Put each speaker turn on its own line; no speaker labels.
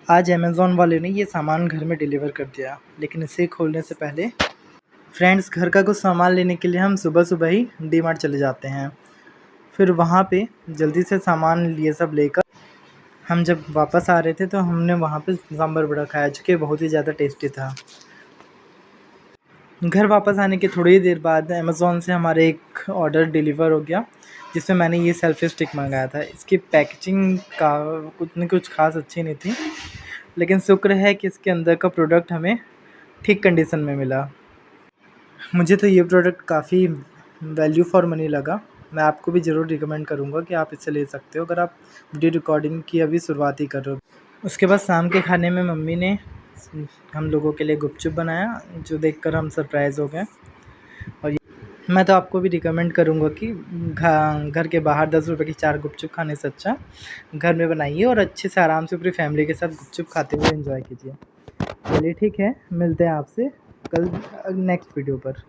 आज अमेज़न वाले ने ये सामान घर में डिलीवर कर दिया, लेकिन इसे खोलने से पहले फ्रेंड्स घर का कुछ सामान लेने के लिए हम सुबह-सुबह ही डी-मार्ट चले जाते हैं। फिर वहाँ पे जल्दी से सामान ये सब लेकर हम जब वापस आ रहे थे तो हमने वहाँ पे सांभर वड़ा खाया, जो कि बहुत ही ज़्यादा टेस्टी था। घर वापस आने के थोड़ी ही देर बाद अमेज़न से हमारे एक ऑर्डर डिलीवर हो गया, जिसमें मैंने ये सेल्फ़ी स्टिक मँगाया था। इसकी पैकेजिंग का उतनी कुछ ख़ास अच्छी नहीं थी, लेकिन शुक्र है कि इसके अंदर का प्रोडक्ट हमें ठीक कंडीशन में मिला। मुझे तो ये प्रोडक्ट काफ़ी वैल्यू फॉर मनी लगा। मैं आपको भी ज़रूर रिकमेंड करूँगा कि आप इसे ले सकते हो, अगर आप वीडियो रिकॉर्डिंग की अभी शुरुआत ही कर रहे हो। उसके बाद शाम के खाने में मम्मी ने हम लोगों के लिए गुपचुप बनाया, जो देखकर हम सरप्राइज़ हो गए। और मैं तो आपको भी रिकमेंड करूँगा कि घर के बाहर 10 रुपए की 4 गुपचुप खाने से अच्छा घर में बनाइए और अच्छे से आराम से पूरी फैमिली के साथ गुपचुप खाते हुए एंजॉय कीजिए। चलिए ठीक है, मिलते हैं आपसे कल नेक्स्ट वीडियो पर।